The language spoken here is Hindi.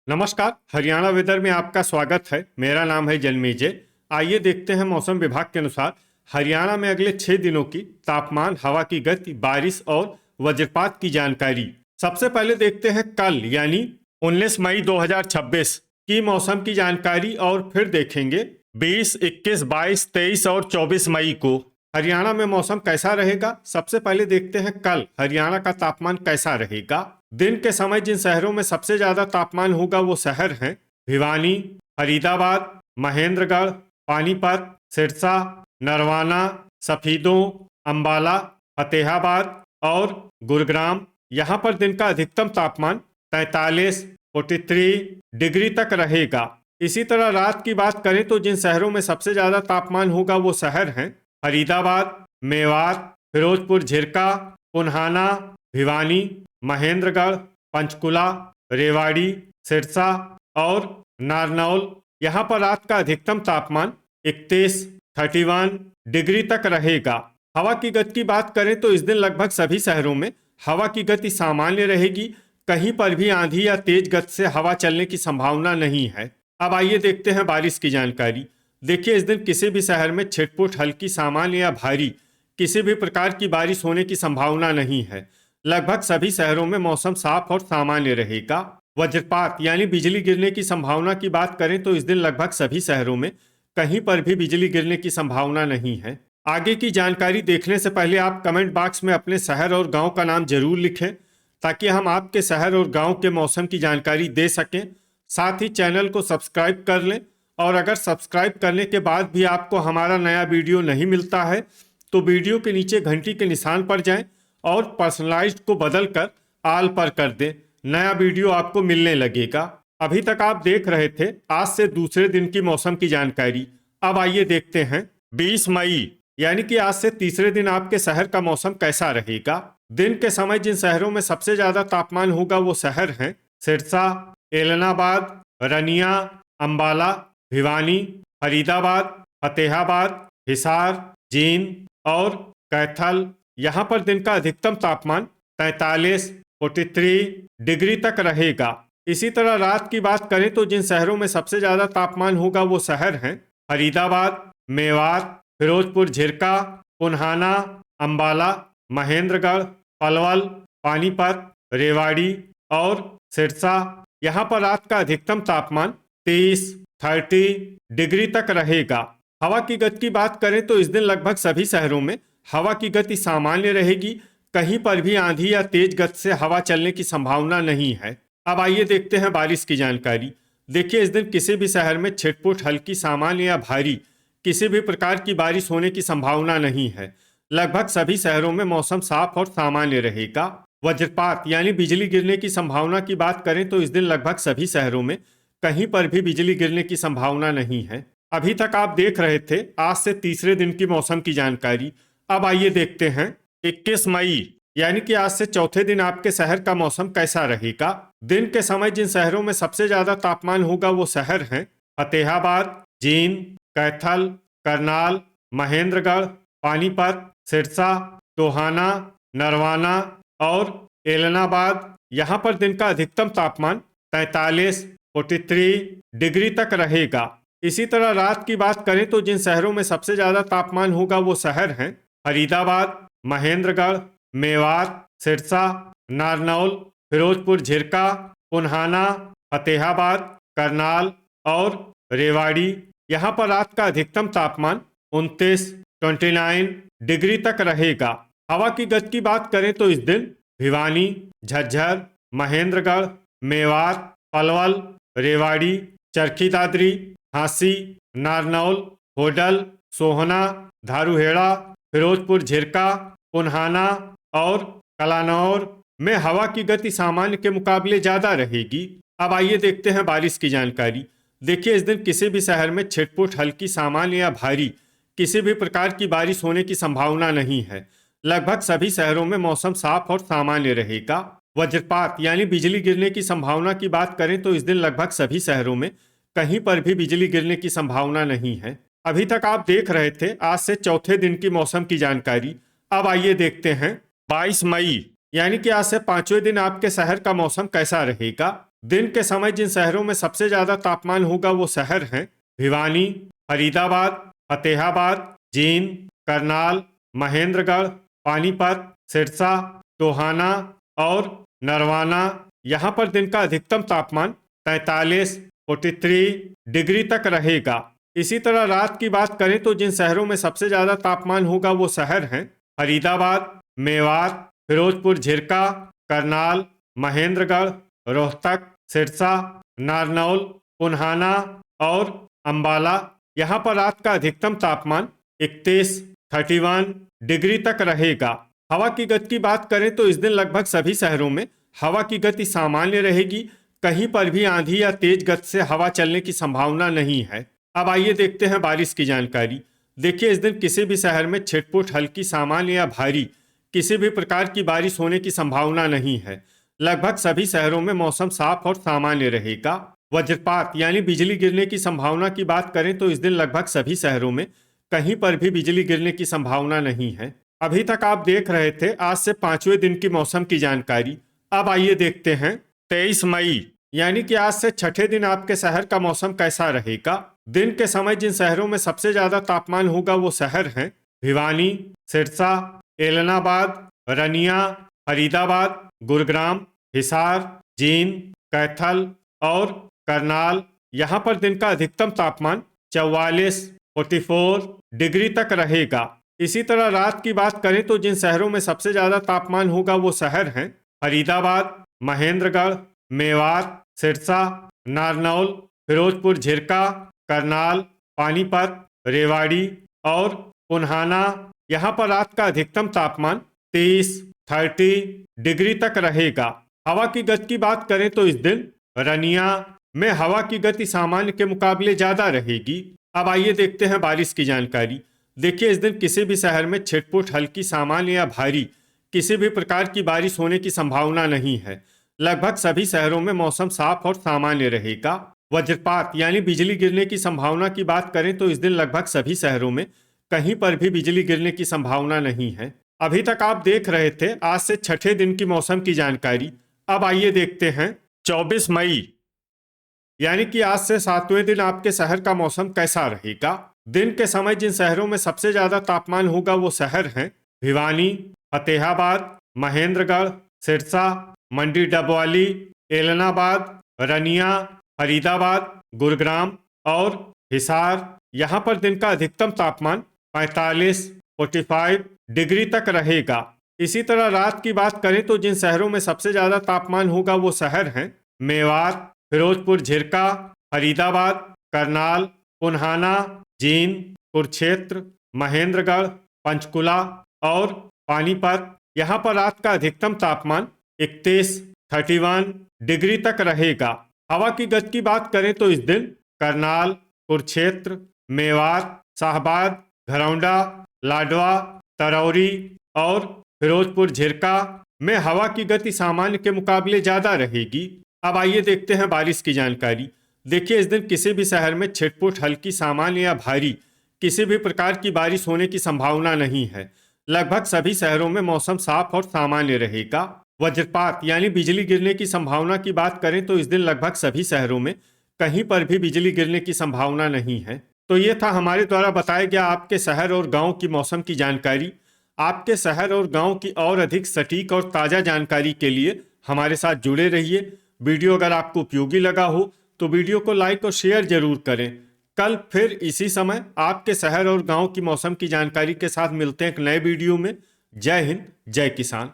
नमस्कार। हरियाणा वेदर में आपका स्वागत है। मेरा नाम है जन्मेजय। आइए देखते हैं मौसम विभाग के अनुसार हरियाणा में अगले 6 दिनों की तापमान, हवा की गति, बारिश और वज्रपात की जानकारी। सबसे पहले देखते हैं कल यानी 19 मई 2026 की मौसम की जानकारी और फिर देखेंगे 20, 21, 22, 23 और 24 मई को हरियाणा में मौसम कैसा रहेगा। सबसे पहले देखते हैं कल हरियाणा का तापमान कैसा रहेगा। दिन के समय जिन शहरों में सबसे ज्यादा तापमान होगा वो शहर हैं भिवानी, फरीदाबाद, महेंद्रगढ़, पानीपत, सिरसा, नरवाना, सफीदों, अंबाला, फतेहाबाद और गुरुग्राम। यहाँ पर दिन का अधिकतम तापमान 43, 43 डिग्री तक रहेगा। इसी तरह रात की बात करें तो जिन शहरों में सबसे ज्यादा तापमान होगा वो शहर हैं फरीदाबाद, मेवात, फिरोजपुर झिरका, पुन्हाना, भिवानी, महेंद्रगढ़, पंचकुला, रेवाड़ी, सिरसा और नारनौल। यहाँ पर रात का अधिकतम तापमान 31, 31 डिग्री तक रहेगा। हवा की गति की बात करें तो इस दिन लगभग सभी शहरों में हवा की गति सामान्य रहेगी। कहीं पर भी आंधी या तेज गति से हवा चलने की संभावना नहीं है। अब आइए देखते हैं बारिश की जानकारी। देखिए, इस दिन किसी भी शहर में छिटपुट, हल्की, सामान्य या भारी किसी भी प्रकार की बारिश होने की संभावना नहीं है। लगभग सभी शहरों में मौसम साफ और सामान्य रहेगा। वज्रपात यानी बिजली गिरने की संभावना की बात करें तो इस दिन लगभग सभी शहरों में कहीं पर भी बिजली गिरने की संभावना नहीं है। आगे की जानकारी देखने से पहले आप कमेंट बॉक्स में अपने शहर और गांव का नाम जरूर लिखें ताकि हम आपके शहर और गांव के मौसम की जानकारी दे सकें। साथ ही चैनल को सब्सक्राइब कर लें और अगर सब्सक्राइब करने के बाद भी आपको हमारा नया वीडियो नहीं मिलता है तो वीडियो के नीचे घंटी के निशान पर जाएं और पर्सनलाइज्ड को बदलकर आल पर कर दें। नया वीडियो आपको मिलने लगेगा। अभी तक आप देख रहे थे आज से दूसरे दिन की मौसम की जानकारी। अब आइए देखते हैं 20 मई यानी कि आज से तीसरे दिन आपके शहर का मौसम कैसा रहेगा। दिन के समय जिन शहरों में सबसे ज्यादा तापमान होगा वो शहर हैं सिरसा, एलनाबाद, रनिया, अंबाला, भिवानी, फरीदाबाद, फतेहाबाद, हिसार, जींद और कैथल। यहाँ पर दिन का अधिकतम तापमान 43, 43 डिग्री तक रहेगा। इसी तरह रात की बात करें तो जिन शहरों में सबसे ज्यादा तापमान होगा वो शहर हैं फरीदाबाद, मेवात, फिरोजपुर झिरका, पुन्हाना, अंबाला, महेंद्रगढ़, पलवल, पानीपत, रेवाड़ी और सिरसा। यहाँ पर रात का अधिकतम तापमान 30, 30 डिग्री तक रहेगा। हवा की गति की बात करें तो इस दिन लगभग सभी शहरों में हवा की गति सामान्य रहेगी। कहीं पर भी आंधी या तेज गति से हवा चलने की संभावना नहीं है। अब आइए देखते हैं बारिश की जानकारी। देखिए, इस दिन किसी भी शहर में छिटपुट, हल्की, सामान्य या भारी किसी भी प्रकार की बारिश होने की संभावना नहीं है। लगभग सभी शहरों में मौसम साफ और सामान्य रहेगा। वज्रपात यानी बिजली गिरने की संभावना की बात करें तो इस दिन लगभग सभी शहरों में कहीं पर भी बिजली गिरने की संभावना नहीं है। अभी तक आप देख रहे थे आज से तीसरे दिन की मौसम की जानकारी। अब आइए देखते हैं 21 मई यानी कि आज से चौथे दिन आपके शहर का मौसम कैसा रहेगा। दिन के समय जिन शहरों में सबसे ज्यादा तापमान होगा वो शहर हैं फतेहाबाद, जींद, कैथल, करनाल, महेंद्रगढ़, पानीपत, सिरसा, टोहाना, नरवाना और एलनाबाद। यहाँ पर दिन का अधिकतम तापमान 43, 43 डिग्री तक रहेगा। इसी तरह रात की बात करें तो जिन शहरों में सबसे ज्यादा तापमान होगा वो शहर हैं फरीदाबाद, महेंद्रगढ़, मेवात, सिरसा, नारनौल, फिरोजपुर झिरका, पुन्हाना, फतेहाबाद, करनाल और रेवाड़ी। यहाँ पर रात का अधिकतम तापमान 29, 29 डिग्री तक रहेगा। हवा की गति की बात करें तो इस दिन भिवानी, झज्जर, महेंद्रगढ़, मेवात, पलवल, रेवाड़ी, चरखी दादरी, झांसी, नारनौल, होडल, सोहना, धारूहेड़ा, फिरोजपुर झिरका, पुन्हाना और कलानौर में हवा की गति सामान्य के मुकाबले ज्यादा रहेगी। अब आइए देखते हैं बारिश की जानकारी। देखिए, इस दिन किसी भी शहर में छिटपुट, हल्की, सामान्य या भारी किसी भी प्रकार की बारिश होने की संभावना नहीं है। लगभग सभी शहरों में मौसम साफ और सामान्य रहेगा। वज्रपात यानी बिजली गिरने की संभावना की बात करें तो इस दिन लगभग सभी शहरों में कहीं पर भी बिजली गिरने की संभावना नहीं है। अभी तक आप देख रहे थे आज से चौथे दिन की मौसम की जानकारी। अब आइए देखते हैं 22 मई यानी कि आज से पांचवें दिन आपके शहर का मौसम कैसा रहेगा। दिन के समय जिन शहरों में सबसे ज्यादा तापमान होगा वो शहर हैं भिवानी, फरीदाबाद, फतेहाबाद, जींद, करनाल, महेंद्रगढ़, पानीपत, सिरसा, टोहाना और नरवाना। यहाँ पर दिन का अधिकतम तापमान 43 डिग्री तक रहेगा। इसी तरह रात की बात करें तो जिन शहरों में सबसे ज्यादा तापमान होगा वो शहर हैं फरीदाबाद, मेवात, फिरोजपुर झिरका, करनाल, महेंद्रगढ़, रोहतक, सिरसा, नारनौल, पुन्हाना और अंबाला। यहाँ पर रात का अधिकतम तापमान 31 डिग्री तक रहेगा। हवा की गति की बात करें तो इस दिन लगभग सभी शहरों में हवा की गति सामान्य रहेगी। कहीं पर भी आंधी या तेज गति से हवा चलने की संभावना नहीं है। अब आइए देखते हैं बारिश की जानकारी। देखिए, इस दिन किसी भी शहर में छिटपुट, हल्की, सामान्य या भारी किसी भी प्रकार की बारिश होने की संभावना नहीं है। लगभग सभी शहरों में मौसम साफ और सामान्य रहेगा। वज्रपात यानी बिजली गिरने की संभावना की बात करें तो इस दिन लगभग सभी शहरों में कहीं पर भी बिजली गिरने की संभावना नहीं है। अभी तक आप देख रहे थे आज से 5वें दिन की मौसम की जानकारी। अब आइए देखते हैं 23 मई यानी कि आज से छठे दिन आपके शहर का मौसम कैसा रहेगा। दिन के समय जिन शहरों में सबसे ज्यादा तापमान होगा वो शहर हैं भिवानी, सिरसा, एलनाबाद, रनिया, फरीदाबाद, गुरुग्राम, हिसार, जींद, कैथल और करनाल। यहाँ पर दिन का अधिकतम तापमान 44 डिग्री तक रहेगा। इसी तरह रात की बात करें तो जिन शहरों में सबसे ज्यादा तापमान होगा वो शहर हैं फरीदाबाद, महेंद्रगढ़, मेवात, सिरसा, नारनौल, फिरोजपुर झिरका, करनाल, पानीपत, रेवाड़ी और पुन्हाना। यहाँ पर रात का अधिकतम तापमान 30 डिग्री तक रहेगा। हवा की गति की बात करें तो इस दिन रनिया में हवा की गति सामान्य के मुकाबले ज्यादा रहेगी। अब आइए देखते हैं बारिश की जानकारी। देखिए, इस दिन किसी भी शहर में छिटपुट, हल्की, सामान्य या भारी किसी भी प्रकार की बारिश होने की संभावना नहीं है। लगभग सभी शहरों में मौसम साफ और सामान्य रहेगा। वज्रपात यानी बिजली गिरने की संभावना की बात करें तो इस दिन लगभग सभी शहरों में कहीं पर भी बिजली गिरने की संभावना नहीं है। अभी तक आप देख रहे थे आज से छठे दिन की मौसम की जानकारी। अब आइए देखते हैं 24 मई यानी कि आज से 7वें दिन आपके शहर का मौसम कैसा रहेगा। दिन के समय जिन शहरों में सबसे ज्यादा तापमान होगा वो शहर हैं भिवानी, फतेहाबाद, महेंद्रगढ़, सिरसा, मंडी डबवाली, एलनाबाद, रनिया, फरीदाबाद, गुरुग्राम और हिसार। यहाँ पर दिन का अधिकतम तापमान 45 डिग्री तक रहेगा। इसी तरह रात की बात करें तो जिन शहरों में सबसे ज्यादा तापमान होगा वो शहर हैं मेवात, फिरोजपुर झिरका, फरीदाबाद, करनाल, पुन्हाना, जींद, कुरुक्षेत्र, महेंद्रगढ़, पंचकुला और पानीपत। यहाँ पर रात का अधिकतम तापमान 31 डिग्री तक रहेगा। हवा की गति की बात करें तो इस दिन करनाल, कुरुक्षेत्र, मेवात, शाहबाद, घरौंडा, लाडवा, तरौरी और फिरोजपुर झिरका में हवा की गति सामान्य के मुकाबले ज्यादा रहेगी। अब आइए देखते हैं बारिश की जानकारी। देखिए, इस दिन किसी भी शहर में छिटपुट, हल्की, सामान्य या भारी किसी भी प्रकार की बारिश होने की संभावना नहीं है। लगभग सभी शहरों में मौसम साफ और सामान्य रहेगा। वज्रपात यानी बिजली गिरने की संभावना की बात करें तो इस दिन लगभग सभी शहरों में कहीं पर भी बिजली गिरने की संभावना नहीं है। तो ये था हमारे द्वारा बताया गया आपके शहर और गांव की मौसम की जानकारी। आपके शहर और गांव की और अधिक सटीक और ताज़ा जानकारी के लिए हमारे साथ जुड़े रहिए। वीडियो अगर आपको उपयोगी लगा हो तो वीडियो को लाइक और शेयर जरूर करें। कल फिर इसी समय आपके शहर और गांव की मौसम की जानकारी के साथ मिलते हैं एक नए वीडियो में। जय हिंद, जय किसान।